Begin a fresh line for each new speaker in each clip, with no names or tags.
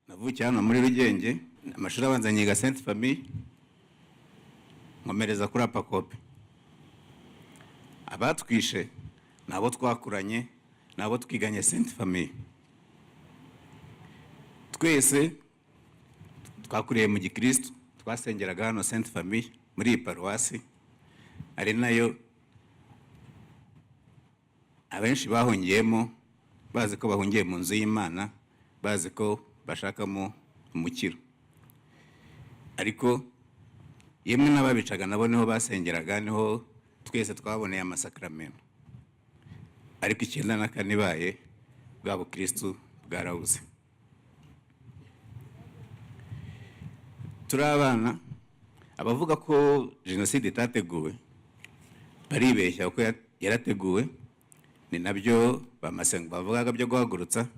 navukiye hano muri Rugenge, amashuri abanza nyiga Sainte Famille, nkomereza kuri Apakope. Abatwishe nabo twakuranye, nabo twiganye Sainte Famille. Twese twakuriye mu Gikristo, twasengeraga hano Sainte Famille muri iyi paruwasi, ari nayo abenshi bahungiyemo, bazi ko bahungiye mu nzu y'Imana, bazi ko bashakamo umukiro. Ariko yemwe n'ababicaga nabo niho basengeraga, niho twese twaboneye amasakramentu. Ariko 94 ibaye bwa Bukristo bwarabuze. Turi abana, abavuga ko jenoside itateguwe baribeshya ko yarateguwe. Ni nabyo bamasenga bavugaga byo guhagurutsa,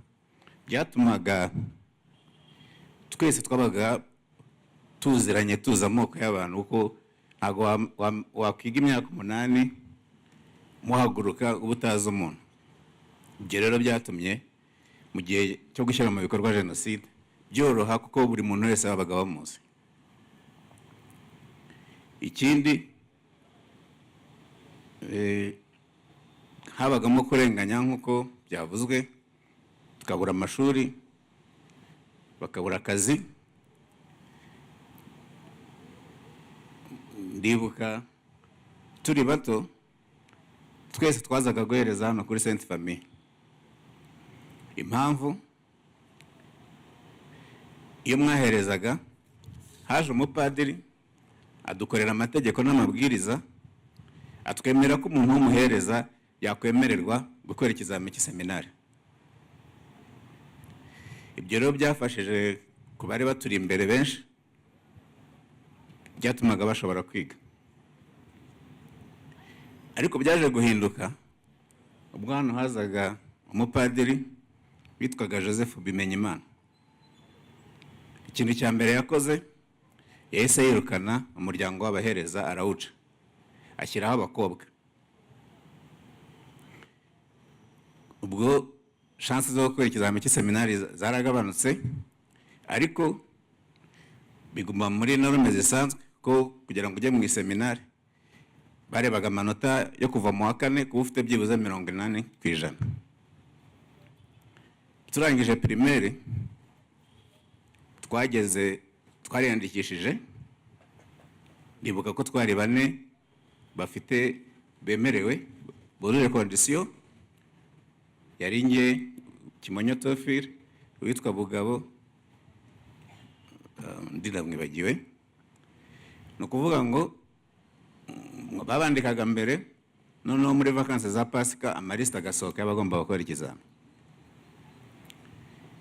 byatumaga twese twabaga tuziranye, tuzi amoko y'abantu, kuko ntabwo wakwiga imyaka 8 muhaguruka uba utazi umuntu. Ibyo rero byatumye mu gihe cyo gushyira mu bikorwa jenoside byoroha, kuko buri muntu wese wabaga bamuzi. Ikindi habagamo kurenganya nk'uko byavuzwe, tukabura amashuri, bakabura akazi. Ndibuka turi bato twese twazaga guhereza hano kuri Sainte Famille. Impamvu iyo mwaherezaga haje umupadiri adukorera amategeko n'amabwiriza, atwemera ko umuntu w'umuhereza yakwemererwa gukora ikizamini cy'iseminari. Ibyo rero byafashije ku bari baturi imbere benshi, byatumaga bashobora kwiga. Ariko byaje guhinduka ubwo hano hazaga umupadiri witwaga Joseph Bimenyimana. Ikintu cya mbere yakoze, yahise yirukana umuryango w'abahereza arawuca, ashyiraho abakobwa. Ubwo chance zo gukora ikizamini cy'iseminari zaragabanutse, ariko biguma muri norme zisanzwe ko kugira ngo ujye mu iseminari barebaga amanota yo kuva mu wa 4 kuba ufite byibuze 80%. Turangije primaire twariyandikishije, ndibuka ko twari 4 bafite bemerewe burure condition, yari nge, Kimonyo Tofir, witwa Bugabo, ndamwibagiwe. Ni ukuvuga ngo babandikaga mbere, noneho muri vacances za Pasika amalista agasohoka y'abagomba gukora ikizamini.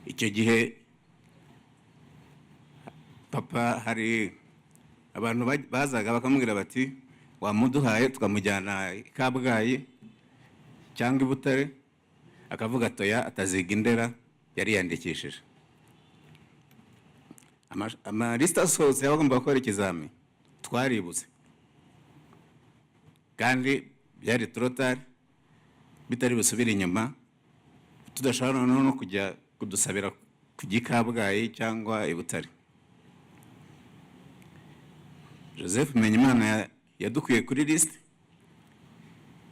Icyo gihe papa hari abantu bazaga bakamubwira bati wamuduhaye tukamujyana i Kabgayi cyangwa i Butare, akavuga toya ataziga Indera, yari yandikishije. Amalista asohotse y'abagomba gukora ikizamini twaribuze, kandi byari trotari, bitari busubira inyuma, tudashobora no kujya kudusabira kujya i Kabgayi cyangwa i Butare. Joseph Bimenyimana yadukuye kuri list.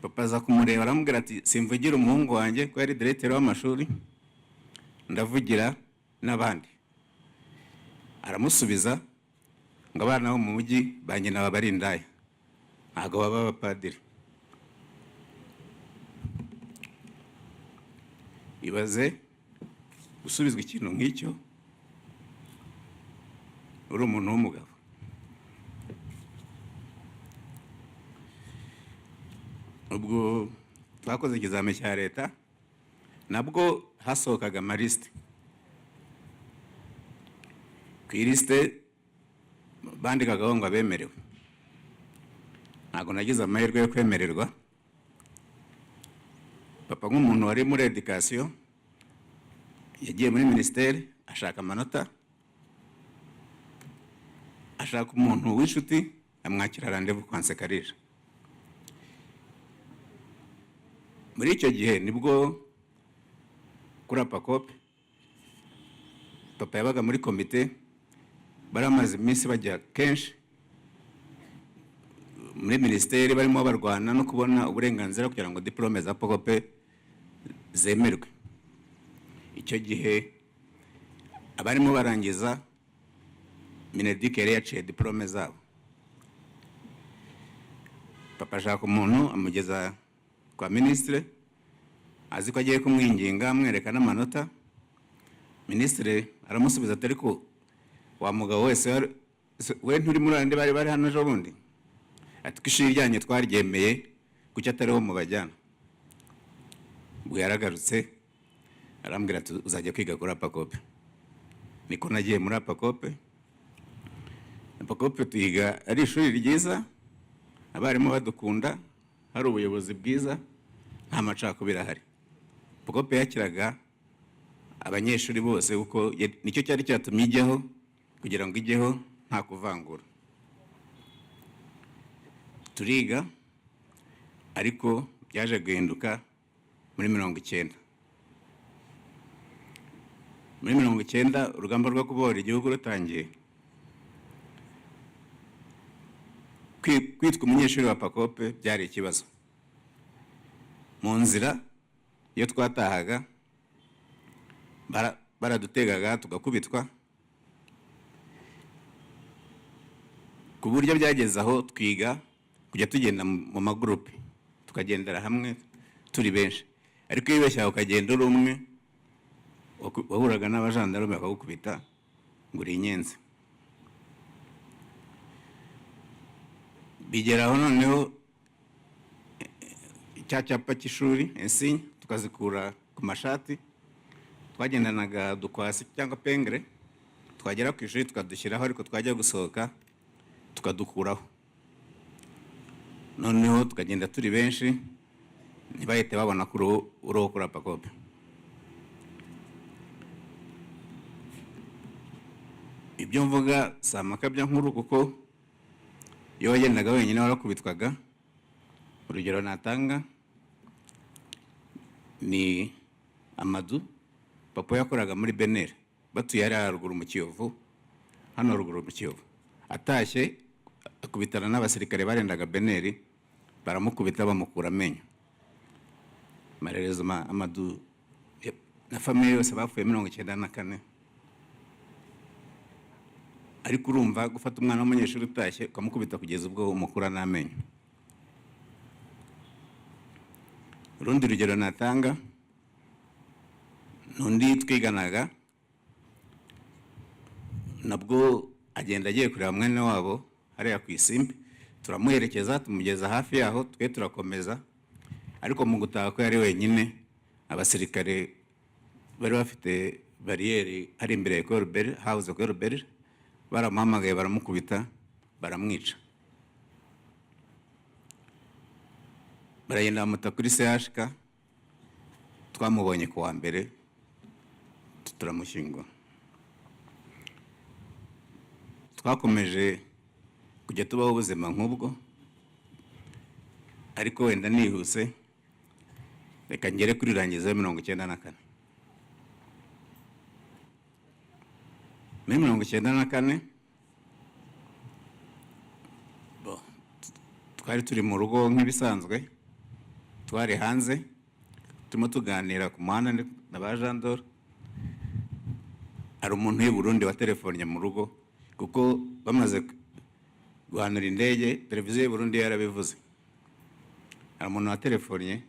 Papa aza kumureba aramubwira ati simvugira umuhungu wanjye ko yari directeur w'amashuri, ndavugira n'abandi. Aramusubiza ngo abana bo mu mujyi banyina babari indaya, ntabwo baba abapadiri. Ibaze gusubizwa ikintu nk'icyo uri umuntu w'umugabo. Ubwo twakoze ikizamini cya leta, nabwo hasohokaga amaliste. Ku liste bandikaga ngo abemerewe. Ntabwo nagize amahirwe yo kwemererwa. Papa nk'umuntu wari muri education yagiye muri ministeri ashaka amanota, ashaka umuntu w'inshuti amwakira rendez-vous kwa Nsekarije. Muri icyo gihe nibwo kuri Apakope papa yabaga muri komite, baramaze iminsi bajya kenshi muri minisiteri barimo barwana no kubona uburenganzira kugira ngo diplome za Pacope zemerwe. Icyo gihe abarimo barangiza Mineduc yari yaciye diplome zabo. Papa ashaka umuntu amugeza kwa ministre, azi ko agiye kumwinginga amwereka n'amanota. Ministre aramusubiza ati ariko wa mugabo wese we nturi muri andi bari hano ejo bundi, ati ko ishuri ryanyu twaryemeye kuki atariho mu bajyana. Ubwo yaragarutse arambwira ati uzajya kwiga kuri Pacope. Niko nagiye muri Pacope. Pacope tuyiga ari ishuri ryiza, abarimu badukunda, hari ubuyobozi bwiza, nta macakubiri ahari. Pacope yakiraga abanyeshuri bose kuko nicyo cyari cyatumye ijyaho, kugira ngo ijyeho nta kuvangura. Turiga ariko byaje guhinduka muri 90. Muri 90 urugamba rwo kubohora igihugu rutangiye. Kwitwa umunyeshuri wa Pacope byari ikibazo. Mu nzira iyo twatahaga baradutegaga tugakubitwa, ku buryo byageze aho twiga kujya tugenda mu magurupe, tukagendera hamwe turi benshi. Ariko iyo ubeshya ukagenda uri umwe, wahuraga n'abajandarume bakagukubita ngo uri inyenzi. Bigeraho noneho cya cyapa cy'ishuri insigne tukazikura ku mashati, twagendanaga dukwasi cyangwa pengre, twagera ku ishuri tukadushyiraho, ariko twajya gusohoka tukadukuraho. Noneho tukagenda turi benshi, ntibahite babona ko uriho kuri Pacope. Ibyo mvuga si amakabya nkuru kuko iyo wagendaga wenyine warakubitwaga. Urugero natanga ni Amadou, papa yakoraga muri Benere, batuye ari haruguru mu Kiyovu, hano ruguru mu Kiyovu. Atashye akubitana n'abasirikare barendaga Benere, baramukubita bamukura amenyo. Malheureusement Amadou na famille yose bapfuye 94. Ariko urumva gufata umwana w'umunyeshuri utashye ukamukubita kugeza ubwo umukura n'amenyo. Urundi rugero natanga n'undi twiganaga, nabwo agenda agiye kureba mwene wabo hariya ku Isimbi, turamuherekeza tumugeza hafi yaho, twe turakomeza. Ariko mu gutaha ko yari wenyine, abasirikare bari bafite bariyeri hari imbere ya Colbert House, Colbert baramuhamagaye baramukubita baramwica. Baragenda bamuta kuri CHK, twamubonye ku wa mbere turamushyingura. Twakomeje kujya tubaho ubuzima nk'ubwo, ariko wenda nihuse reka ngere kuri rangiza 94. Muri 94 twari turi mu rugo nk'ibisanzwe, twari hanze turimo tuganira ku muhanda na ba Jean d'Or. Hari umuntu w'i Burundi wa telefone mu rugo, kuko bamaze guhanura indege, televiziyo y'u Burundi yarabivuze. Hari umuntu wa telefone,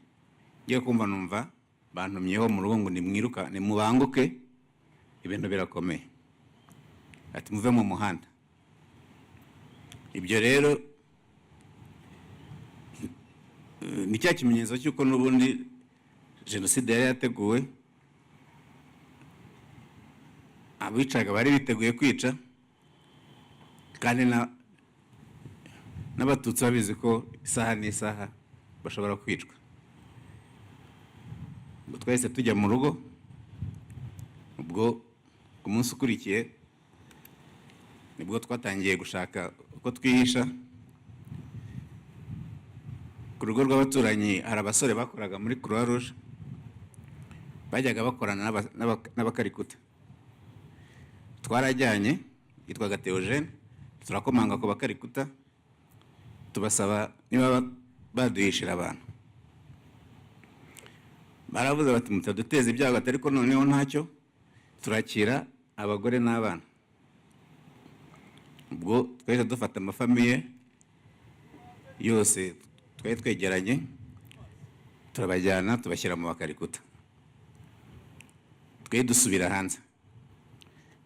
ngiye kumva numva bantumyeho mu rugo ngo nimwiruka nimubanguke, ibintu birakomeye, ati muve mu muhanda. Ibyo rero ni cya kimenyetso cy'uko n'ubundi jenoside yari yateguwe, abicaga bari biteguye kwica, kandi n'abatutsi babizi ko isaha n'isaha bashobora kwicwa. Ubwo twese tujya mu rugo, ubwo ku munsi ukurikiye nibwo twatangiye gushaka uko twihisha. Ku rugo rw'abaturanyi hari abasore bakoraga muri Croix Rouge, bajyaga bakorana n'abakarikuta. twarajyanye yitwaga Theogene, turakomanga ku bakarikuta tubasaba niba baduhishira abantu. Baravuze bati mutaduteza ibyago, ariko noneho ntacyo, turakira abagore n'abana. Ubwo twahise dufata amafamiye yose twari twegeranye, turabajyana tubashyira mu bakarikuta. Twe dusubira hanze,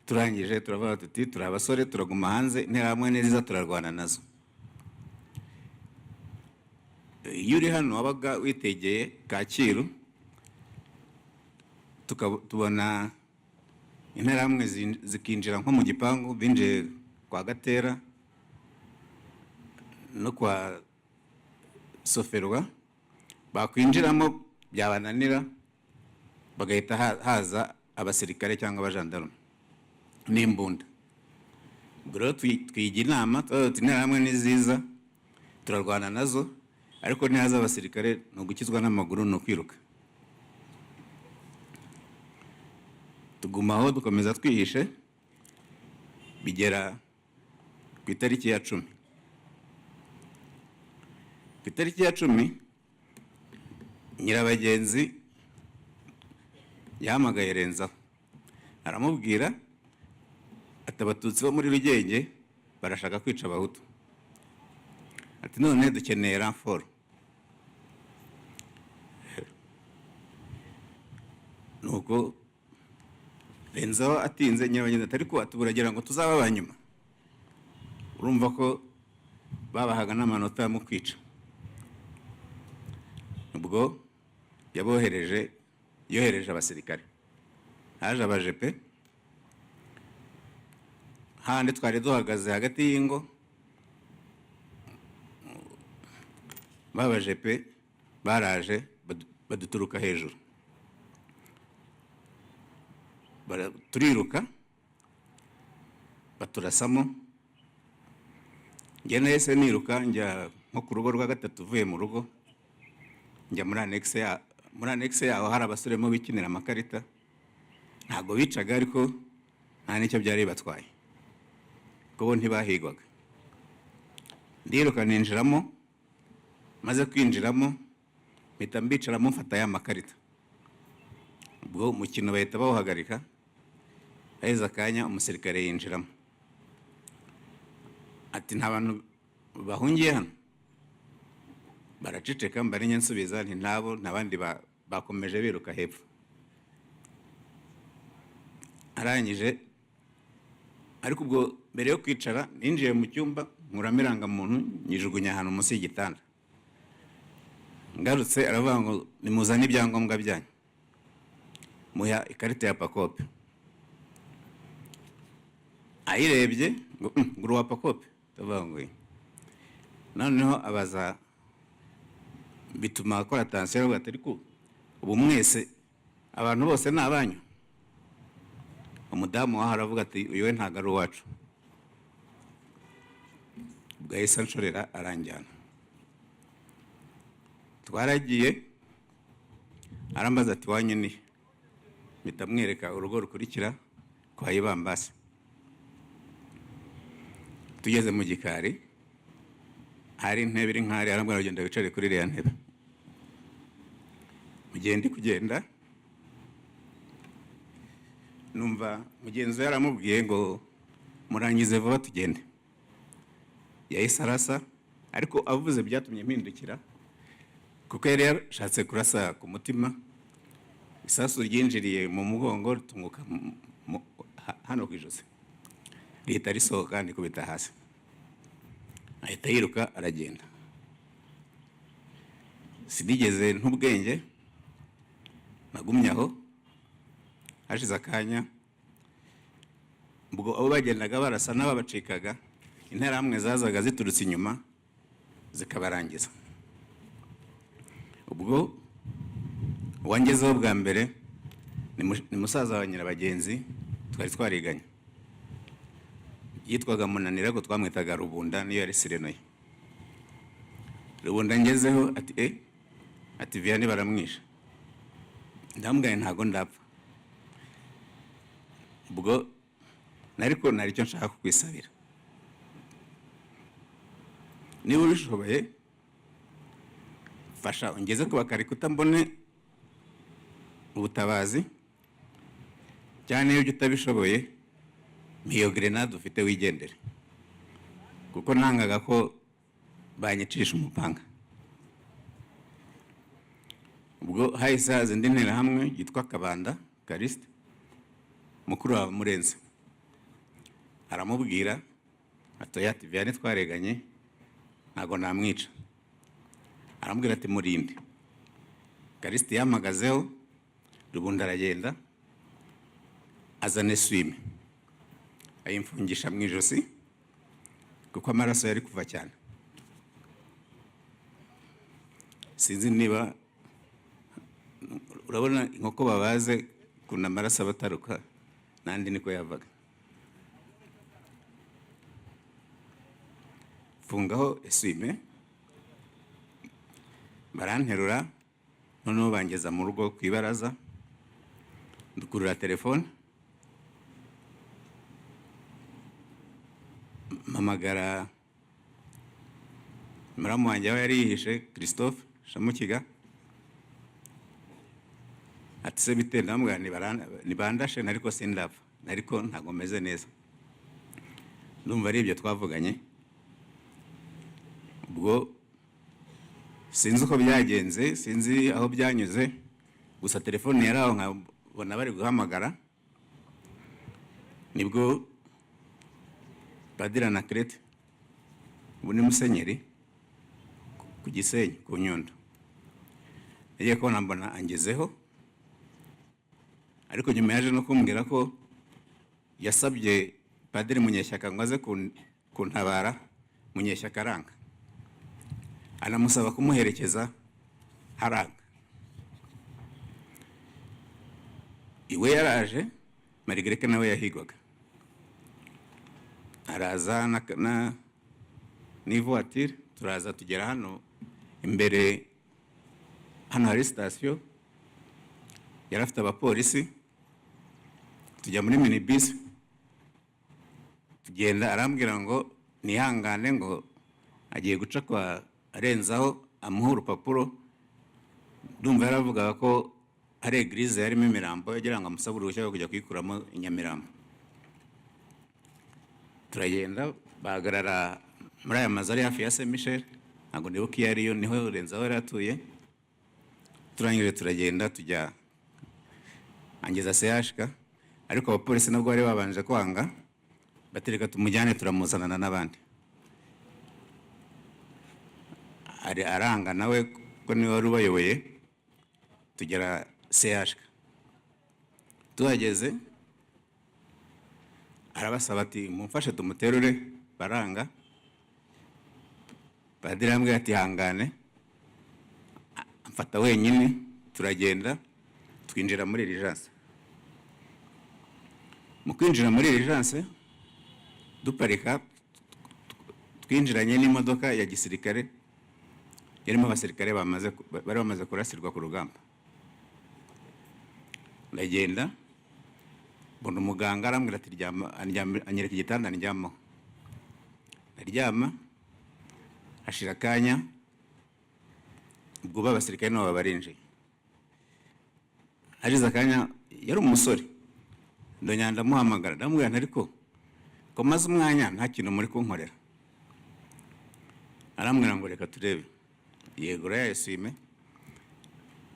turangije turavuga tuti turi abasore, turaguma hanze, interahamwe nziza turarwana nazo. Iyo uri hano wabaga witegeye Kacyiru, tubona interahamwe zikinjira nko mu gipangu, binjiye kwa Gatera no kwa Soferwa, bakwinjiramo byabananira, bagahita haza abasirikare cyangwa abajandarume n'imbunda. Ubwo rero twiga inama, interahamwe ni nziza turarwana nazo, ariko ntihaza abasirikare, ni ugukizwa n'amaguru, ni ukwiruka. Tugumaho dukomeza twihishe, bigera ku itariki ya 10. Ku itariki ya 10 Nyirabagenzi yahamagaye Renzaho, aramubwira ati abatutsi bo muri Rugenge barashaka kwica abahutu, ati none dukeneye renfort. Nuko Renzaho atinze, Nyirabagenzi ati ariko atuburagira ngo tuzaba abanyuma. Urumva ko babahaga n'amanota mu kwica. Ubwo yohereje abasirikare, haje abajepe, handi twari duhagaze hagati y'ingo, babajepe baraje baduturuka hejuru, turiruka baturasamo. Njye nahise niruka njya nko ku rugo rwa gatatu uvuye mu rugo, njya muri annexe yaho hari abasore mo bikinira amakarita. Ntabwo bicaga, ariko nta n'icyo byari batwaye, kuko bo ntibahigwaga. Ndiruka ninjiramo, maze kwinjiramo mpita mbicaramo mfata ya makarita. Ubwo umukino bahita bawuhagarika, haheze akanya umusirikare yinjiramo, ati nta bantu bahungiye hano? Baraceceka, mbarinye nsubiza nti ntabo, n'abandi bakomeje biruka hepfo. Arangije, ariko ubwo mbere yo kwicara ninjiye mu cyumba, nkuramo irangamuntu nyijugunya ahantu munsi y'igitanda. Ngarutse aravuga ngo nimuzane ibyangombwa byanyu, muya ikarita ya Pakope. Ayirebye ngo uwa Pakope, ndavuga ngo noneho abaza, bituma akora attention, aravuga ati ariko ubu mwese abantu bose ni abanyu? Umudamu waho aravuga ati uyu we ntabwo ari uwacu. Ubwo yahise anshorera aranjyana. Twaragiye, arambaza ati wanyu ni? Mpita mwereka urugo rukurikira kwa Ibambasi. Tugeze mu gikari, hari intebe iri nkari, arambwira ugenda wicare kuri iriya ntebe. Mugende kugenda, numva mugenzi yaramubwiye ngo murangize vuba tugende. Yahise arasa, ariko avuze byatumye mpindukira, kuko yari yashatse kurasa ku mutima. Isasu ryinjiriye mu mugongo ritunguka hano ku ijosi, rihita risohoka nikubita hasi. Ahita yiruka aragenda. Sinigeze ntubwenge, nagumye aho. Hashize akanya, ubwo abo bagendaga barasa n'ababacikaga, interahamwe zazaga ziturutse inyuma zikabarangiza. Ubwo wangezeho bwa mbere ni musaza wa Nyirabagenzi, twari twariganye, yitwaga Munanira, ko twamwitaga Rubunda, niyo yari sireno ye. Rubunda ngezeho ati Vianney baramwisha. Ndamubwira ntago ndapfa. Ubwo ariko nari cyo nshaka kukwisabira, niba ubishoboye fasha ungeze ku bakarikuta mbone ubutabazi, cyane iyo utabishoboye miyo grenade ufite wigendere, kuko nangaga ko banyicisha umupanga. Ubwo hahise haza indi nterahamwe yitwa Kabanda Kariste, mukuru wa Murenzi, aramubwira atoya ati Vianney twareganye ntago namwica, aramubwira ati murinde. Kariste yamagazeho, Rubunda aragenda azana eswime ayimfungisha mu ijosi kuko amaraso yari kuva cyane. Sinzi niba urabona inkoko babaze kuna amaraso abataruka, nandi niko yavaga. Fungaho eswime, baranterura, noneho bangeza mu rugo ku ibaraza, dukurura telefone, mpamagara muramu wanjye aho yari yihishe Christophe Shamukiga, ati se bite? Ndamubwira nibandashe nariko sindapfa, nariko ntago meze neza. Ndumva ari ibyo twavuganye. Ubwo sinzi uko byagenze, sinzi aho byanyuze, gusa telefone yari aho nkabona bari guhamagara, nibwo Padiri Anaclet ubu ni musenyeri ku Gisenyi ku Nyundo, yagiye kubona mbona angezeho, ariko nyuma yaje no kumbwira ko yasabye Padiri Munyeshyaka ngo aze kuntabara. Munyeshyaka aranga, anamusaba kumuherekeza haranga. Iwe yaraje, Marigreke nawe yahigwaga, araza n'ivoiture, turaza tugera hano imbere, hano hari sitasiyo, yari afite abapolisi, tujya muri minibus, tugenda, arambwira ngo nihangane, ngo agiye guca kwa arenzaho amuha urupapuro. Ndumva yaravugaga ko hari eglise yarimo imirambo, yagira ngo amusabe uruhushya rwo kujya kuyikuramo inyamirambo. Turagenda, bahagarara muri aya mazu ari hafi ya Saint Michel, ntabwo nibuka iyo ariyo, niho Renzaho yari atuye. Turangije turagenda tujya angeza CHK, ariko abapolisi nabwo bari babanje kwanga, batereka tumujyane turamuzanana n'abandi. Ari aranga nawe ko niwe wari ubayoboye, tugera CHK. Tuhageze arabasaba ati mumfashe tumuterure, baranga. Padiri ambwira ati hangane, amfata wenyine, turagenda twinjira muri Rigence. Mu kwinjira muri Rigence duparika, twinjiranye n'imodoka ya gisirikare yarimo abasirikare bari bamaze kurasirwa ku rugamba. Ndagenda mbona umuganga arambwira ati ryama, anyereka igitanda ndyamaho. Ndaryama, hashira akanya, ubwo abasirikare nabo barinjiye. Hashize akanya, yari umusore, ndongera ndamuhamagara, ndamubwira ariko ko maze umwanya nta kintu muri kunkorera. Arambwira ngo reka turebe. Yego yayisime,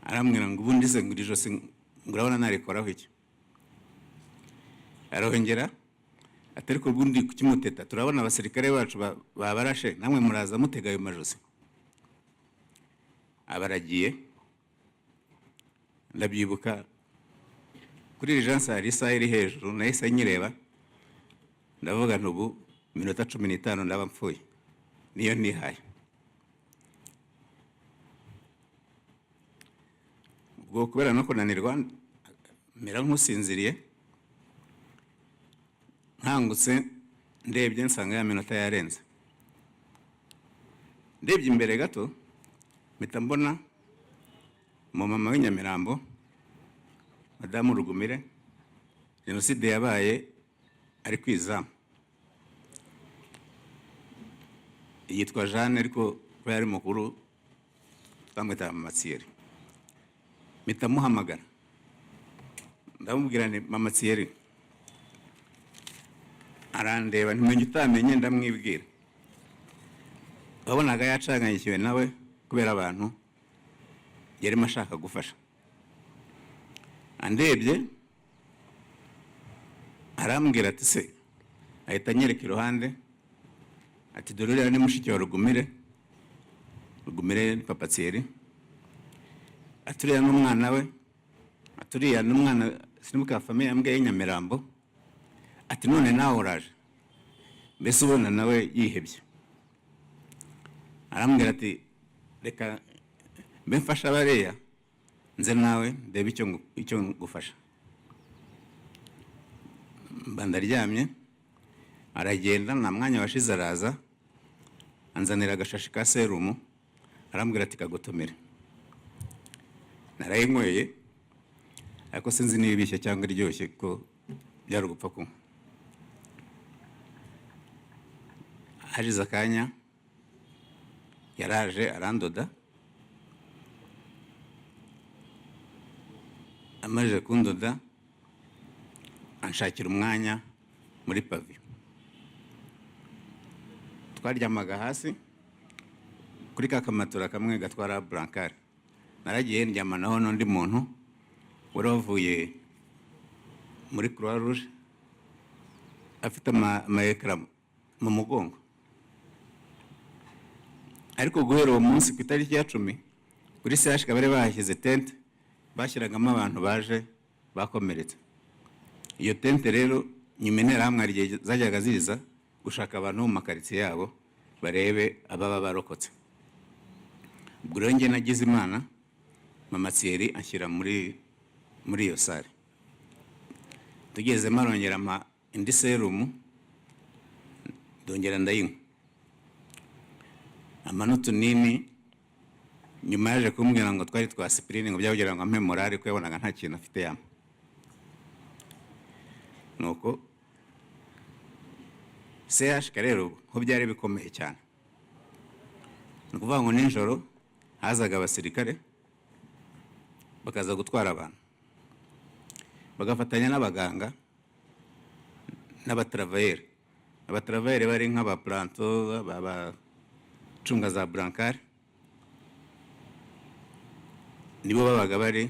arambwira ngo ubundi se ngo ijosi ngurabona narikoraho iki. Arongera atari ko ubundi kukimuteta, turabona abasirikare bacu babarashe, namwe muraza mutega ayo majosi. Abaragiye, ndabyibuka kuri Rigence hari isaha iri hejuru, nahise nyireba, ndavuga ntubu minota 15 ndaba mpfuye, niyo nihaye. Ubwo kubera no kunanirwa mera nk'usinziriye, nkangutse ndebye nsanga ya minota yarenze. Ndebye imbere gato mpita mbona mama w'inyamirambo, Madamu Rugumire, jenoside yabaye ari ku izamu yitwa Jeanne ariko ko yari mukuru twamwita Mama Thierry. Mpita muhamagara ndamubwira nti Mama Thierry, arandeba ntimenye utamenye, ndamwibwira. Wabonaga yacanganyikiwe nawe kubera abantu yarimo ashaka gufasha. Andebye arambwira ati se, ahita anyereka iruhande ati dore uriya ni mushiki wa Rugumire ni Papa Thierry, ati uriya n'umwana we, ati uriya n'umwana sinibuka famille yambwiye Nyamirambo, ati none nawe uraje, mbese ubona nawe yihebye. Arambwira ati reka mbe mfasha bariya nze nawe ndebe icyo ngufasha. Mba ndaryamye, aragenda nta mwanya washize araza anzanira agashashi ka serumu, arambwira ati kagotomere. Narayinyweye ariko sinzi niba ibishye cyangwa iryoshye ko byari ugupfa kunywa. Hashize akanya yaraje arandoda, amaze kundoda anshakira umwanya muri pavi. Twaryamaga hasi kuri ka kamatora kamwe gatwara brancard. Naragiye ndyama naho n'undi muntu wari wavuye muri Croix Rouge afite amaekara mu mugongo. Ariko guhera uwo munsi ku itariki ya 10 kuri CH bari bahashyize tente bashyiragamo abantu baje bakomeretse. Iyo tente rero nyuma interahamwe hari igihe zajyaga ziza gushaka abantu mu makaritsiye yabo barebe ababa barokotse. Ubwo rero njye nagize Imana, Mama Thierry anshyira muri iyo sare. Tugeze marongera mpa indi serumu ndongera ndayinywa. Amanota nini nyuma yaje kumbwira ngo twari twa aspirine ngo byavugira ngo ampe morale ko yabonaga nta kintu afite yama. Nuko CH rero ho byari bikomeye cyane. Nukuvuga ngo nijoro hazaga abasirikare bakaza gutwara abantu, bagafatanya n'abaganga n'abatravayeri. Abatravayeri bari nk'aba planto, abacunga za brancard, nibo babaga bari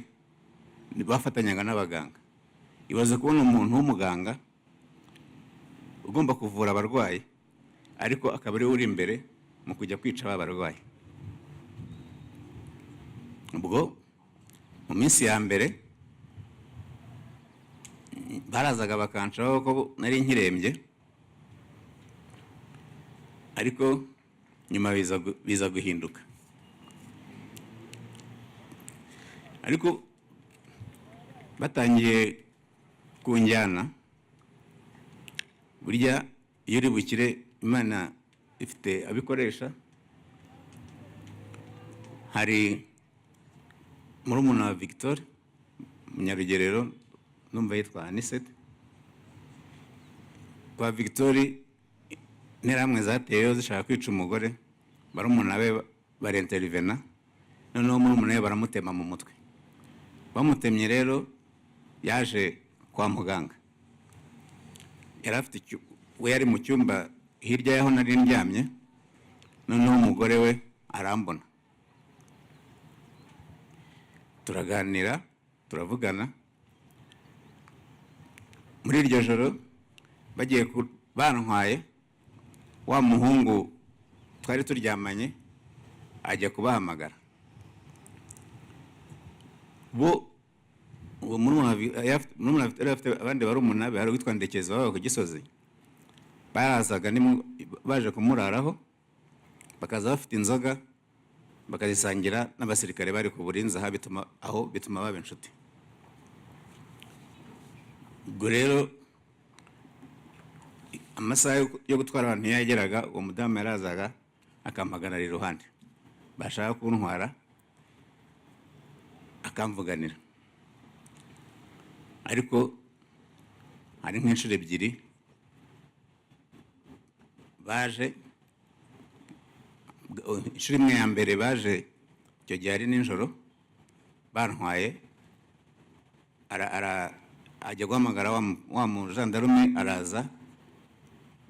bafatanyaga n'abaganga. Ibaze kubona umuntu w'umuganga ugomba kuvura abarwayi ariko akaba ari uri imbere mu kujya kwica abarwayi. Ubwo mu minsi ya mbere barazaga bakancaho ko nari nkirembye, ariko nyuma biza guhinduka. Ariko batangiye kunjyana, burya iyo uri bukire Imana ifite abikoresha. Hari murumuna wa Victor Munyarugerero, numva yitwa Anisette. Kwa Victor interahamwe zateyeyo zishaka kwica umugore, barumuna be barintervena, noneho murumuna we baramutema mu mutwe. Bamutemye rero yaje kwa muganga. We yari mu cyumba hirya yaho nari ndyamye, noneho umugore we arambona. Turaganira, turavugana. Muri iryo joro bagiye bantwaye, wa muhungu twari turyamanye ajya kubahamagara. Uwo murumuna afite abandi barumuna be, hari uwitwa Ndekezi wabaga ku Gisozi. Barazaga baje kumuraraho, bakaza bafite inzoga bakazisangira n'abasirikare bari ku burinzi bituma baba inshuti. Ubwo rero amasaha yo gutwara abantu yageraga, uwo mudamu yarazaga akampagarara iruhande, bashaka kuntwara akamvuganira. Ariko hari nk'inshuro ebyiri baje inshuro imwe ya mbere baje icyo gihe ari nijoro bantwaye ajya guhamagara wa mujandarume araza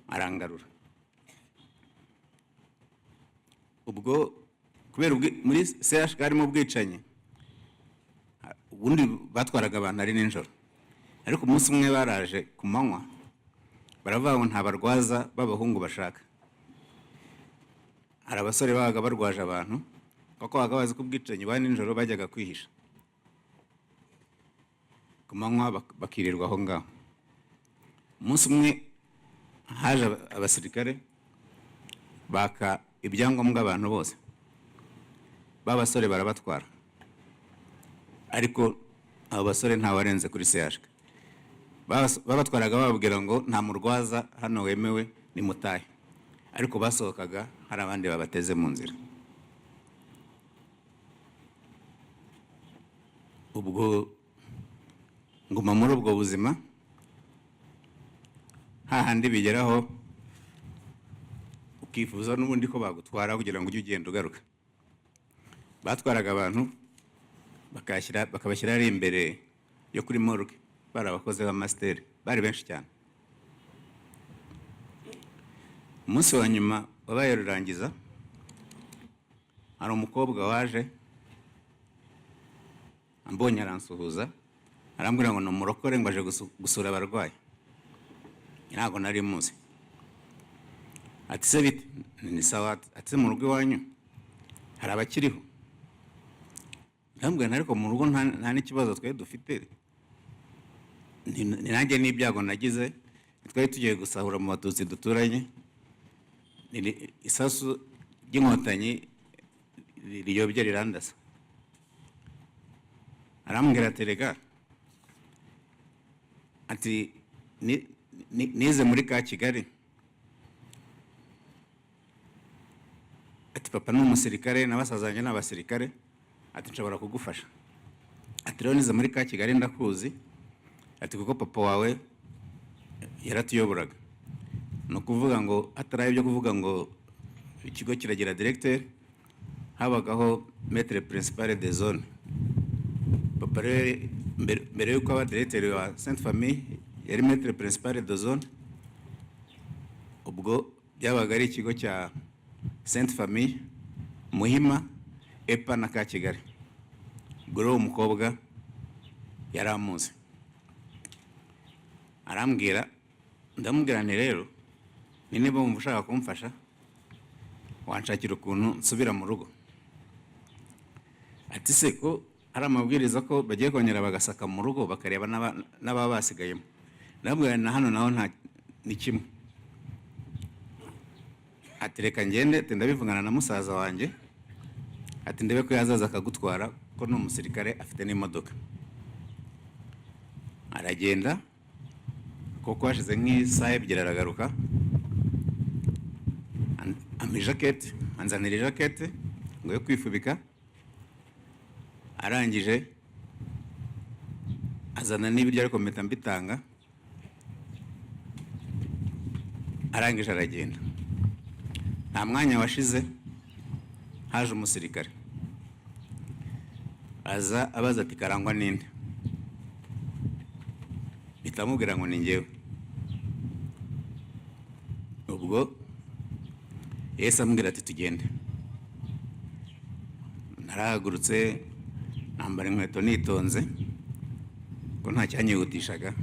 arangarura. Ubwo kubera muri CHK harimo ubwicanyi, ubundi batwaraga abantu ari nijoro, ariko umunsi umwe baraje ku manywa baravuga ngo nta barwaza b'abahungu bashaka. Hari abasore babaga barwaje abantu kuko babaga bazi ko ubwicanyi ba nijoro bajyaga kwihisha ku manywa bakirirwa aho ngaho. Umunsi umwe haje abasirikare baka ibyangombwa abantu bose, b'abasore barabatwara, ariko abo basore ntawarenze kuri CHK. Babatwaraga bababwira ngo nta murwaza hano wemewe nimutahe, ariko basohokaga hari abandi babateze mu nzira. Ubwo nguma muri ubwo buzima, hahandi bigeraho ukifuza n'ubundi ko bagutwara kugira ngo ujye ugenda ugaruka. Batwaraga abantu bakabashyira ari imbere yo kuri morgue, bari abakozi b'amasiteri, bari benshi cyane. Umunsi wa nyuma wabaye rurangiza, hari umukobwa waje ambonye aransuhuza, arambwira ngo ni umurokore ngo aje gusura abarwayi. Ntabwo nari muzi. Ati se bite? Ni sawa. Ati se mu rugo iwanyu hari abakiriho? Ndambwira ariko mu rugo nta n'ikibazo twe dufite, ni nanjye n'ibyago nagize, twari tugiye gusahura mu Batutsi duturanye, isasu ry'inkotanyi riyobye rirandasa. Arambwira ati rega, ati nize muri ka Kigali, ati papa ni umusirikare n'abasazanye n'abasirikare, ati nshobora kugufasha. Ati rero nize muri ka Kigali ndakuzi, ati kuko papa wawe yaratuyoboraga. Ni ukuvuga ngo ataraye ibyo kuvuga ngo ikigo kiragira directeur, habagaho maître principal de zone. Papa rero mbere yuko aba directeur wa Sainte Famille yari maître principal de zone. Ubwo byabaga ari ikigo cya Sainte Famille, Muhima, EPA na ka Kigali. Ubwo rero umukobwa yari amuzi, arambwira, ndamubwira nti rero niba wumva ushaka kumfasha wanshakira ukuntu nsubira mu rugo. Ati se ko hari amabwiriza ko bagiye kongera bagasaka mu rugo bakareba n'ababa basigayemo. Ndamubwira na hano naho ni kimwe. Ati reka ngende, ati ndabivugana na musaza wanjye, ati ndebe ko yazaza akagutwara ko ni umusirikare afite n'imodoka. Aragenda, kuko hashize nk'isaha ebyiri aragaruka, ampa ijaketi, anzanira ijaketi ngo yo kwifubika. Arangije azana n'ibiryo ariko mpita mbitanga. Arangije aragenda. Nta mwanya washize haje umusirikare, aza abaza ati Karangwa ninde? Bitamubwira ngo ni njyewe. Ubwo Yesu ambwira ati tugende. Narahagurutse, nambara inkweto nitonze ko nta cyanyihutishaga,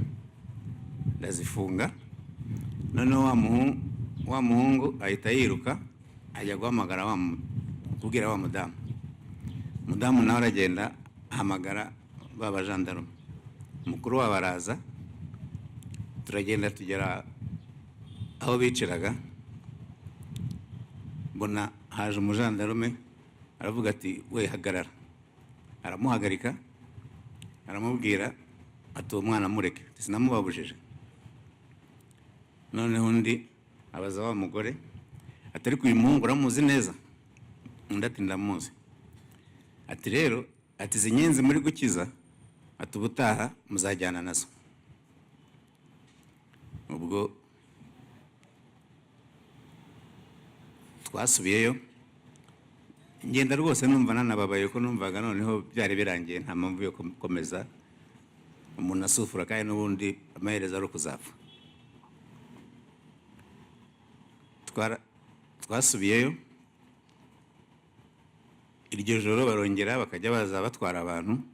ndazifunga. Noneho wa muhungu ahita yiruka ajya guhamagara kubwira wa mudamu. Mudamu nawe aragenda ahamagara baba jandarume. Mukuru wabo araza, turagenda tugera aho biciraga, mbona haje umujandarume aravuga ati we hagarara. Aramuhagarika, aramubwira ati uwo mwana mureke, sinamubabujije. Noneho undi abaza wa mugore ati ariko uyu muhungu uramuzi neza? Undi ati ndamuzi. Ati rero, ati izi nyenzi muri gukiza, ati ubutaha muzajyana nazo. Ubwo twasubiyeyo ngenda rwose numva nanababaye ko numvaga noneho byari birangiye nta mpamvu yo gukomeza umuntu asufura kandi n'ubundi amaherezo ari ukuzapfa. Twasubiyeyo iryo joro barongera bakajya baza batwara abantu,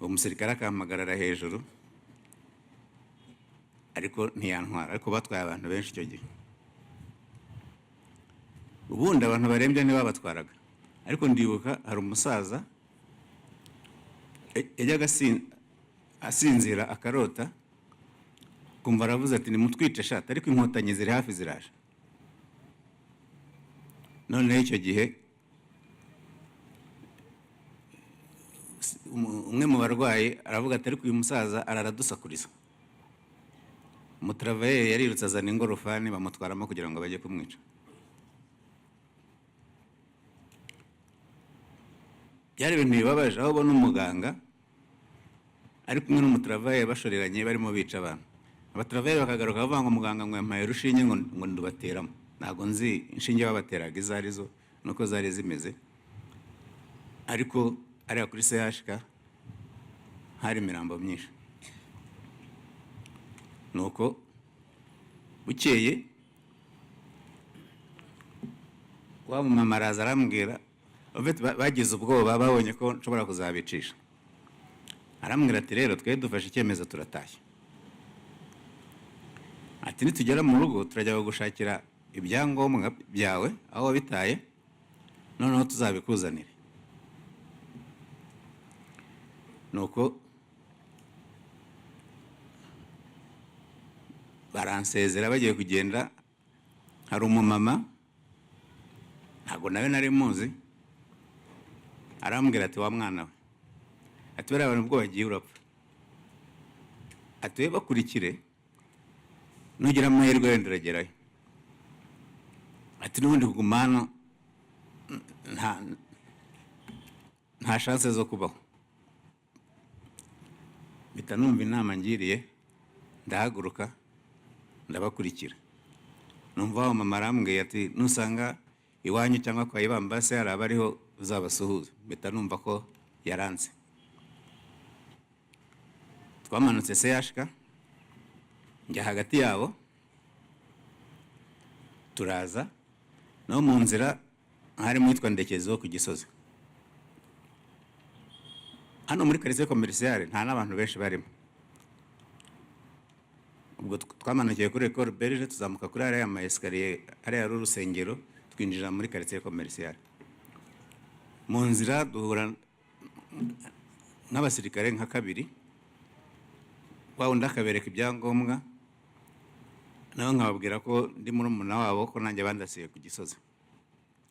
uwo musirikare akampagarara hejuru ariko ntiyantwara, ariko batwaye abantu benshi icyo gihe. Ubundi abantu barembye niba batwaraga, ariko ndibuka hari umusaza yajyaga asinzira akarota kumva aravuze ati nimutwice shati, ariko inkotanyi ziri hafi ziraje. Noneho icyo gihe umwe mu barwayi aravuga ati ariko uyu musaza araradusakuriza. Umutravayeri yarirutse azana ingorofani bamutwaramo kugira ngo bajye kumwica. Byari ibintu bibabaje aho ubona umuganga ari kumwe n'umutravaye bashoreranye barimo bica abantu. Abatravaye bakagaruka bavuga ngo muganga ngo yampaye urushinge ngo ndubateramo. Ntabwo nzi inshinge babateraga izo arizo nuko zari zimeze, ariko ariya kuri CHK hari imirambo myinshi. Nuko bukeye wa mama araza arambwira, bagize ubwoba babonye ko nshobora kuzabicisha. Arambwira ati rero twe dufashe icyemezo turatashye. Ati nitugera mu rugo turajya gushakira ibyangombwa byawe aho wabitaye, noneho tuzabikuzanire. Nuko baransezera bagiye kugenda, hari umumama ntabwo nawe nari muzi, arambwira ati wa mwana we, ati bariya abantu ubwo bagiye urapfa, ati we bakurikire nugira amahirwe wenda uragerayo, ati n'ubundi kuguma hano nta shanse zo kubaho. Mpita numva inama ngiriye, ndahaguruka ndabakurikira. Numva wa mama arambwiye ati nusanga iwanyu cyangwa kwa Ibambase hari abariho uzabasuhuza. Mpita numva ko yaranze. Twamanutse CHK njya hagati yabo, turaza no mu nzira harimo yitwa Ndekezo ku Gisozi. Hano muri quartier commerciale nta n'abantu benshi barimo. Ubwo twamanukiye kuri Ecole Belge tuzamuka kuri ariya ama escalier ariya urusengero twinjira muri quartier commerciale. Mu nzira duhura n'abasirikare nka kabiri, wawundi akabereka ibyangombwa, nawe nkababwira ko ndi murumuna wabo ko nanjye bandasiye ku Gisozi,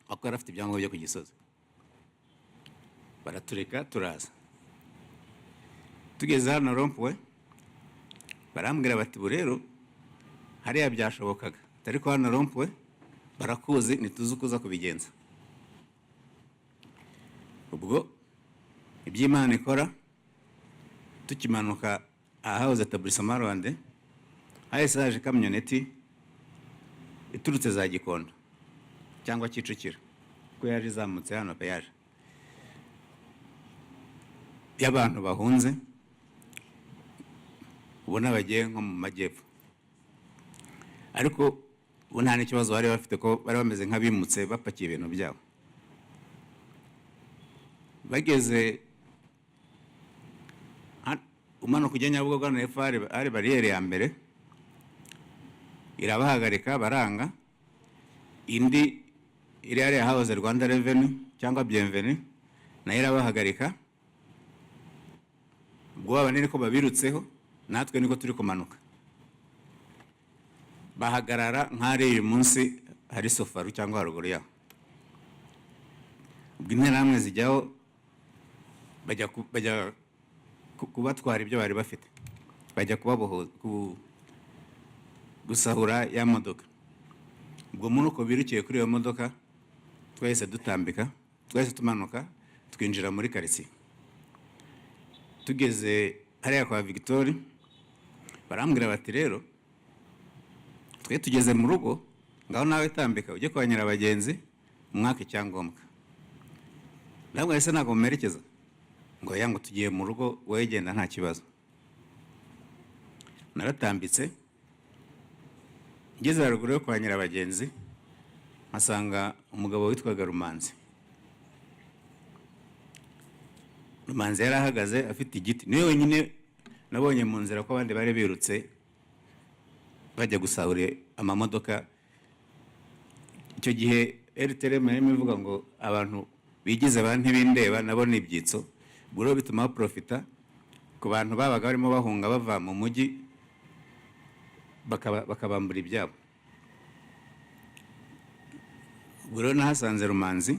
ako yari afite ibyangombwa byo ku Gisozi. Baratureka turaza, tugeze hano rompuwe barambwira bati rero hariya byashobokaga, ariko hano rompuwe barakuzi ntituzi uko uza kubigenza. Ubwo iby'Imana ikora, tukimanuka ahahoze Etablissement Rwanda hahise haje kamyoneti iturutse za Gikondo cyangwa Kicukiro, ko yaje izamutse hano peyaje y'abantu bahunze, ubona bagiye nko mu majyepfo. Ariko ubu nta n'ikibazo bari bafite ko bari bameze nk'abimutse bapakiye ibintu byabo. Bageze umanuka ujya Nyabugogo hano hepfo hari bariyeri ya mbere, irabahagarika baranga. Indi iri hariya hahoze Rwanda Revenue cyangwa Bienvenue nayo irabahagarika. Ubwo abandi niko babirutseho, natwe niko turi kumanuka. Bahagarara nk'ari uyu munsi hari Sofaru cyangwa haruguru yaho. Ubwo interahamwe zijyaho bajya kubatwara ibyo bari bafite, bajya kubabohoza gusahura ya modoka. Ubwo muri uko birukiye kuri iyo modoka twahise dutambika, twahise tumanuka twinjira muri quartier. Tugeze hariya kwa Victoire barambwira bati rero twe tugeze mu rugo ngaho nawe tambika ujye kwa nyirabagenzi umwaka icyangombwa. Ntabwo ese ntabwo mumerekeza ngo yango tugiye mu rugo wowe genda nta kibazo. Naratambitse ngeze haruguru yo kwa nyirabagenzi mpasanga umugabo witwaga Rumanzi. Rumanzi yari ahagaze afite igiti, niwe wenyine nabonye mu nzira ko abandi bari birutse bajya gusahura amamodoka. Icyo gihe RTRM yarimo ivuga ngo abantu bigize abantu ntibindeba nabo ni ibyitso, buro bituma baprofita ku bantu babaga barimo bahunga bava mu mujyi bakabambura ibyabo. Buro nahasanze Rumanzi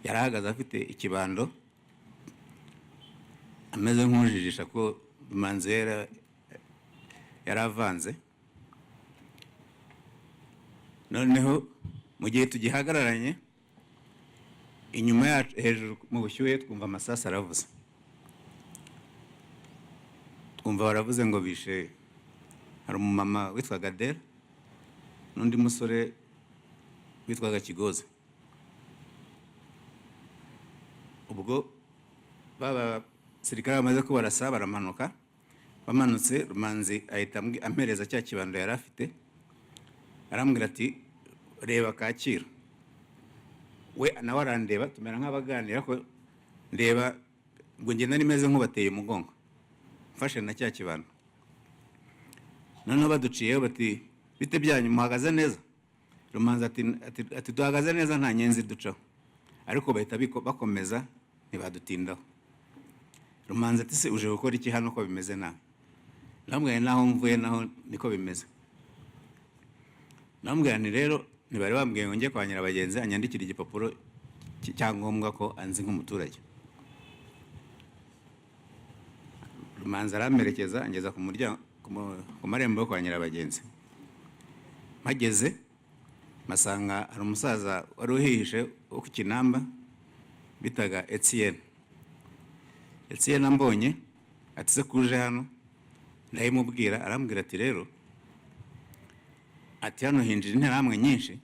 yarahagaze afite ikibando ameze nk'ujijisha ko Rumanzi yaravanze. Noneho mu gihe tugihagararanye inyuma yacu hejuru mu bushyuhe twumva amasasu aravuze, twumva baravuze ngo bishe, hari umumama witwaga Adele n'undi musore witwaga Kigozi. Ubwo baba sirikare bamaze ko barasa baramanuka, bamanutse Rumanzi ahita ampereza cya kibando yari afite, arambwira ati reba Kacyiru. We nawe arandeba tumera nk'abaganira ko ndeba ngo ngenda nimeze nk'ubateye umugongo mfashe na cya kibando. Noneho baduciyeho bati bite byanyu muhagaze neza? Rumanzi ati duhagaze neza nta nyenzi ducaho, ariko bahita bakomeza ntibadutindaho. Rumanzi ati se uje gukora iki hano ko bimeze nabi? Namubwiye naho mvuye naho niko bimeze. Namubwiye nti rero ntibari bambwiye ngo njye kwa nyirabagenzi anyandikira igipapuro cyangombwa ko anzi nk'umuturage. Rumanzi aramerekeza angeza ku muryango ku marembo yo kwa nyirabagenzi. Mpageze masanga hari umusaza wari uhihishe wo ku Kinamba bitaga Etienne. Etienne ambonye ati se kuje hano? Ndayimubwira, arambwira ati rero ati hano hinjira interahamwe nyinshi,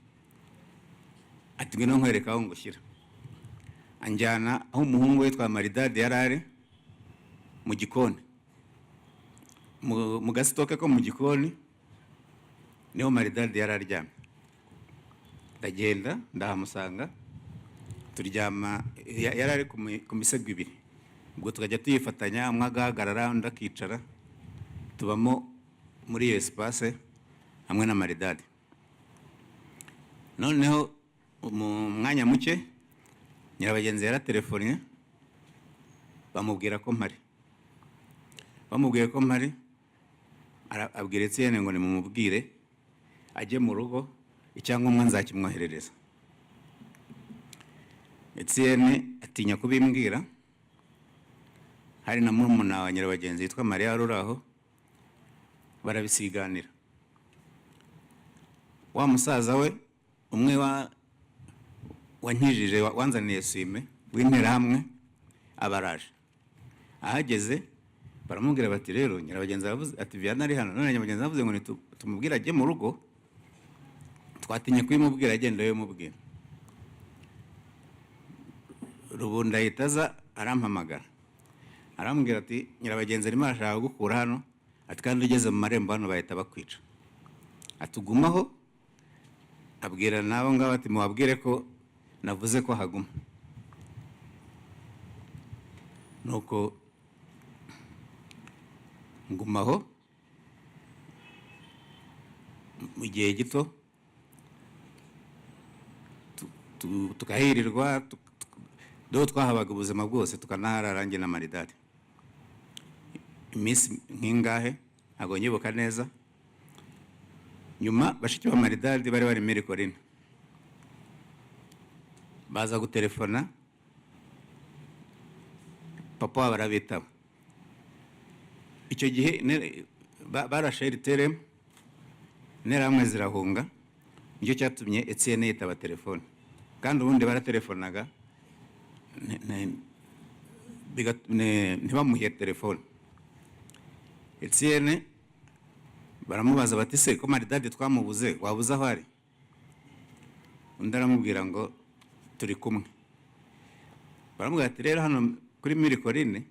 ati ngwino nkwereka aho ngushyira. Anjyana aho umuhungu witwa Maridadi yari ari mu gikoni, mu gasitoke ko mu gikoni niho Maridadi yari aryamye. Ndagenda ndahamusanga turyama, yari ari ku misego ibiri. Ubwo tukajya tuyifatanya, umwe agahagarara undi akicara, tubamo muri iyo espace hamwe na Maridadi. Noneho mu mwanya muke nyirabagenzi yaratelefonnye bamubwira ko mpari. Bamubwiye ko mpari abwira Etienne ngo nimumubwire ajye mu rugo icyangombwa nzakimwoherereza. Etienne atinya kubimbwira, hari na murumuna wa nyirabagenzi yitwa Maria Ruraho, barabisiganira. Wa musaza we umwe wankijije wanzaniye swime w'interahamwe abaraje. Ahageze baramubwira bati rero nyirabagenzi aravuze ati Vianney ari hano. None nyirabagenzi aravuze ngo tumubwire ajye mu rugo, twatinye kubimubwira agenda we mubwira. Rubunda yitaza arampamagara arambwira ati nyirabagenzi arimo arashaka gukura hano, ati kandi ugeze mu marembo hano bahita bakwica, atugumaho. Abwira nabo ngabo ati muwabwire ko navuze ko haguma. Nuko ngumaho mu gihe gito tukahirirwa, do twahabaga ubuzima bwose tukanahararanye na Maridadi iminsi nk'ingahe ntabwo nyibuka neza. Nyuma bashiki ba Maridadi bari bari muri Korina baza gutelefona, papa wabo arabitaba. Icyo gihe barashe RTRM, interahamwe zirahunga, nicyo cyatumye Etienne yitaba telefone. Kandi ubundi baratelefonaga ntibamuhe telefone. Etienne baramubaza bati se ko Maridadi twamubuze wabuze aho ari? Undi aramubwira ngo turi kumwe. Baramubwira ati rero hano kuri Mirikorine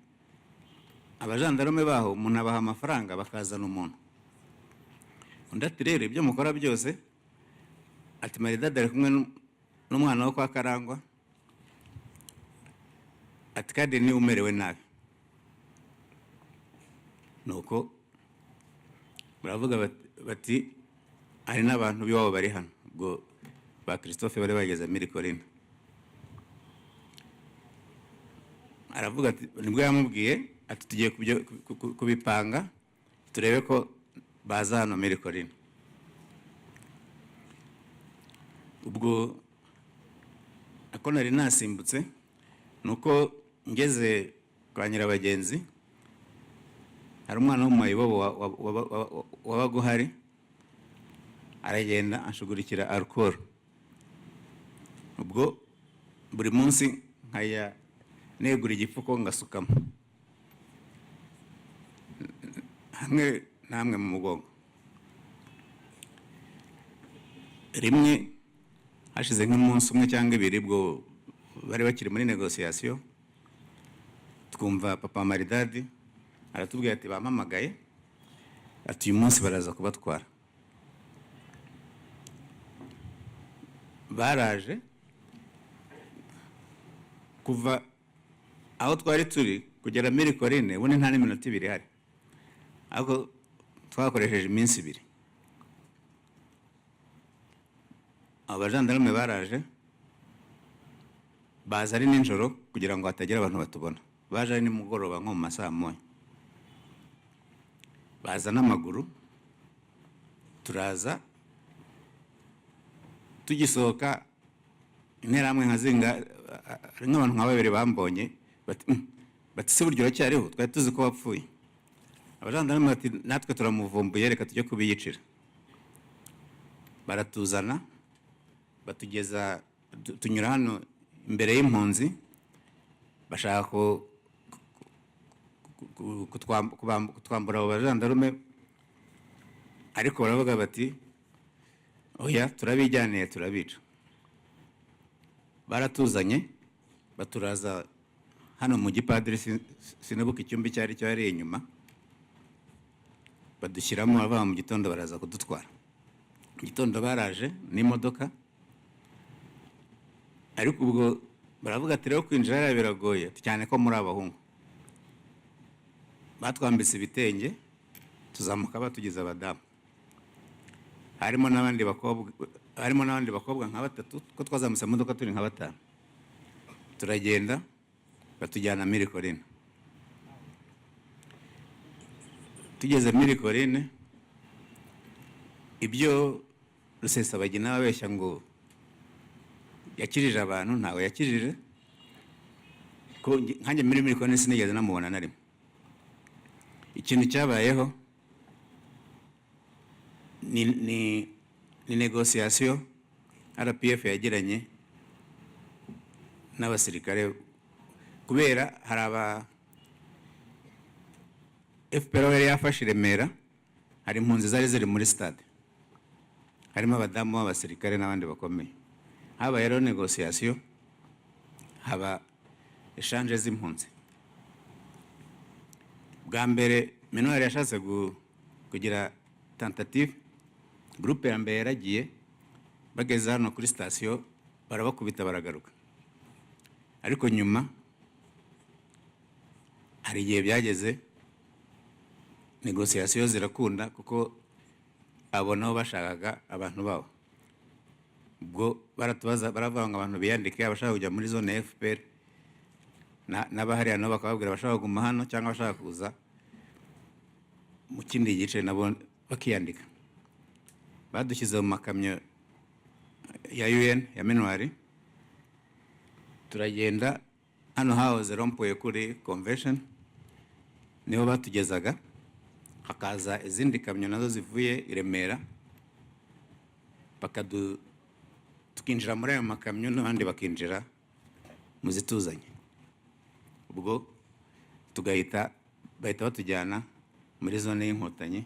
abajandarume baho umuntu abaha amafaranga bakazana umuntu. Undi ati rero ibyo mukora byose, ati Maridadi ari kumwe n'umwana wo kwa Karangwa, ati kandi ni umerewe nabi. Nuko baravuga bati hari n'abantu b'iwabo bari hano, ubwo ba Christophe bari bageze Mirikorine. Aravuga ati nibwo yamubwiye ati tugiye kubipanga turebe ko baza hano Mirikorine. Ubwo ako nari nasimbutse nuko ngeze kwa Nyirabagenzi, hari umwana w'umumayibobo wabaga uhari, aragenda anshugurikira alcool. Ubwo buri munsi nkaya negura igipfuko ngasukamo hamwe namwe mu mugongo. Rimwe hashize nk'umunsi umwe cyangwa ibiri, bwo bari bakiri muri negociation, twumva papa Maridadi aratubwira ati bampamagaye ati uyu munsi baraza kubatwara. Baraje kuva aho twari turi kugera Mirikorine ubundi nta n'iminota ibiri hari, ariko twakoresheje iminsi ibiri. Abajandarume baraje baza ari nijoro kugira ngo hatagira abantu batubona. Baje ari nimugoroba nko mu masaha moya, baza n'amaguru. Turaza tugisohoka interamwe nkazinga, ari nk'abantu nka babiri bambonye bati se buryo uracyariho, twari tuzi ko wapfuye. Abajandarume bati natwe turamuvumbuye, reka tujye kubiyicira. Baratuzana batugeza, tunyura hano imbere y'impunzi, bashaka kutwambura abo bajandarume, ariko baravuga bati oya turabijyaniye turabica. Baratuzanye baturaza hano mu gipadiri, sinabuka icyumba cyari cyari inyuma, badushyiramo abava mu gitondo baraza kudutwara. Mu gitondo baraje n'imodoka, ariko ubwo baravuga ati rero kwinjira hariya biragoye cyane ko muri abahungu. Batwambitse ibitenge tuzamuka batugize abadamu. Harimo n'abandi bakobwa nka batatu, ko twazamutse mu modoka turi nka batanu. Turagenda batujyana Mirikorine. Tugeze Mirikorine, ibyo Rusesabagina babeshya ngo yakirije abantu ntawe yakirije, ko nkanjye muri Mirikorine sinigeze namubona na rimwe. Ikintu cyabayeho ni negociation RPF yagiranye n'abasirikare, kubera hari aba FPR yari yafashe Remera, hari impunzi zari ziri muri stade, harimo abadamu b'abasirikare n'abandi bakomeye. Habaye rero negociation, haba échange z'impunzi. Bwa mbere Minuar yashatse kugira tentative, groupe ya mbere yaragiye, bageze hano kuri station barabakubita baragaruka. Ariko nyuma hari igihe byageze negociation zirakunda, kuko abonaho bashakaga abantu babo. Ubwo baratubaza, baravuga ngo abantu biyandike, abashaka kujya muri zone ya FPR n'abahariya nabo bakababwira bashaka kuguma hano cyangwa bashaka kuza mu kindi gice nabo bakiyandika. Badushyize mu makamyo ya UN ya Minuar, turagenda hano hahoze rompuye kuri convention, niho batugezaga. Hakaza izindi kamyo nazo zivuye i Remera, tukinjira muri ayo makamyo n'abandi bakinjira mu zituzanye. Ubwo bahita batujyana muri zone y'Inkotanyi,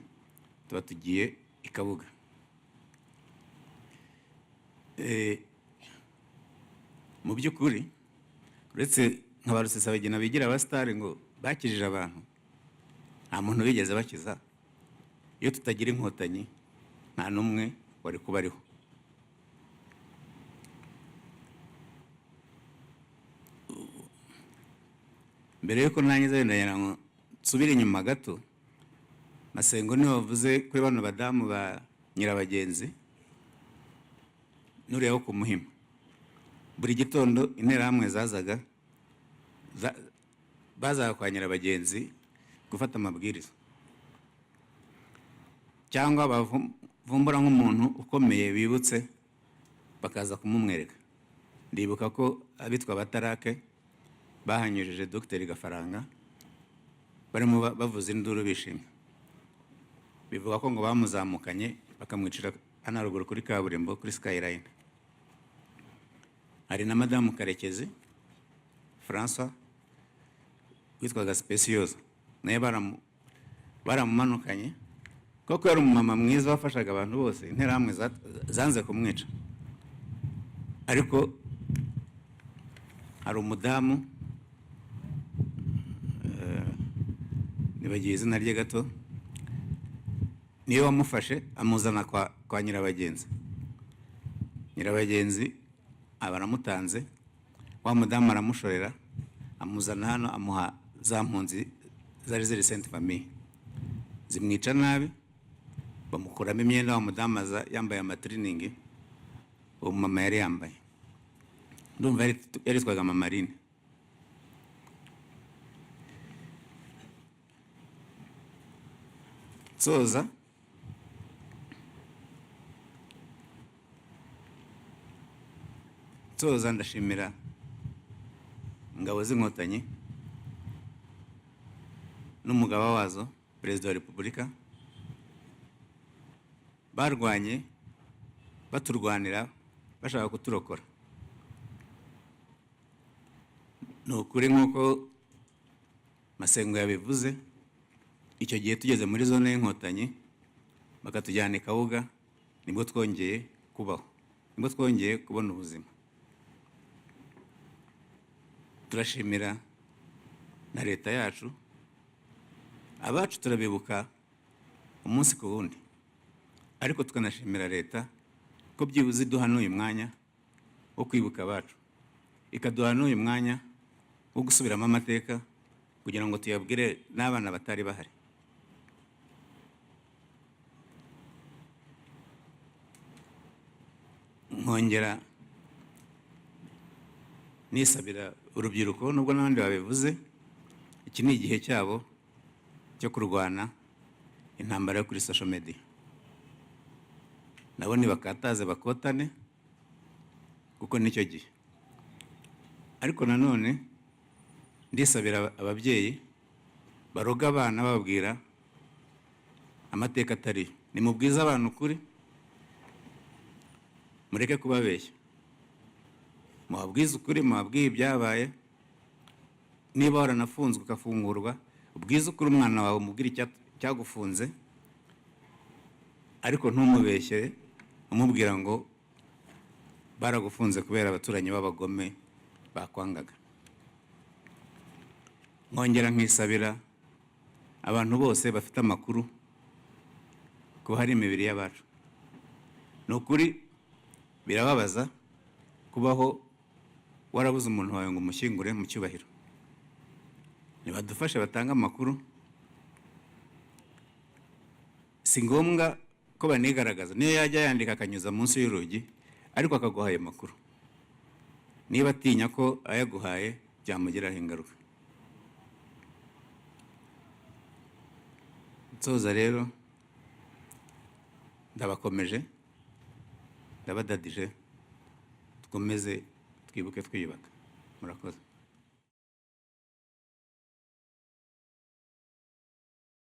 tuba tugiye i Kabuga. Mu by'ukuri uretse nka ba Rusesabagina bigira abasitari ngo bakijije abantu, nta muntu bigeze bakiza. Iyo tutagira inkotanyi nta n'umwe wari kuba ariho. Mbere yuko nangiza wenda ngo nsubire inyuma gato, Masengo niwe wavuze kuri bano badamu ba Nyirabagenzi n'uriya wo ku Muhima. Buri gitondo interahamwe zazaga bazaga kwa Nyirabagenzi gufata amabwiriza, cyangwa bavumbura nk'umuntu ukomeye bibutse bakaza kumumwereka. Ndibuka ko abitwa Batarake bahanyujije Dr. Gafaranga barimo bavuza induru bishimye. Bivuga ko ngo bamuzamukanye bakamwicira hano ruguru kuri kaburimbo kuri Skyline. Hari na Madamu Karekezi François witwaga Speciosa, naye baramumanukanye koko yari umumama mwiza wafashaga abantu bose. Interahamwe zanze kumwica, ariko hari umudamu nibagiye izina rye gato, niyo wamufashe amuzana kwa Nyirabagenzi. Nyirabagenzi abaramutanze, wa mudamu aramushorera amuzana hano, amuha za mpunzi zari ziri Sainte Famille, zimwica nabi, bamukuramo imyenda. Wa mudamu aza yambaye amatiriningi uwo mama yari yambaye, ndumva yaritwaga Mamarine. Nsoza ndashimira ingabo z'inkotanyi n'umugaba wazo Perezida wa Repubulika, barwanye baturwanira bashaka kuturokora. Ni ukuri nk'uko Masengo yabivuze, icyo gihe tugeze muri zone y'inkotanyi bakatujyana i Kabuga, nibwo twongeye kubaho, nibwo twongeye kubona ubuzima. Turashimira na leta yacu, abacu turabibuka umunsi ku wundi, ariko tukanashimira leta ko byibuze iduha n'uyu mwanya wo kwibuka abacu, ikaduha n'uyu mwanya wo gusubiramo amateka kugira ngo tuyabwire n'abana batari bahari. Nkongera nisabira urubyiruko, nubwo n'abandi babivuze, iki ni igihe cyabo cyo kurwana intambara yo kuri social media. Nabo nibakataze bakotane kuko nicyo gihe. Ariko nanone ndisabira ababyeyi baroga abana bababwira amateka atari, nimubwize abantu ukuri, mureke kubabeshya, muhabwize ukuri, muhabwiye ibyabaye. Niba waranafunzwe ukafungurwa, ubwize ukuri umwana wawe, umubwire icyagufunze, ariko ntumubeshyere umubwira ngo baragufunze kubera abaturanyi b'abagome bakwangaga. Nkongera nkisabira abantu bose bafite amakuru ko hari imibiri y'abacu. Ni ukuri birababaza kubaho warabuze umuntu wawe ngo umushyingure mu cyubahiro. Nibadufashe batanga amakuru. Si ngombwa ko banigaragaza, niyo yajya yandika akanyuza munsi y'urugi, ariko akaguhaye amakuru. Niba atinya ko ayaguhaye byamugiraho ingaruka. Nsoza rero ndabakomeje, ndabadadije, dukomeze twibuke twiyubaka. Murakoze.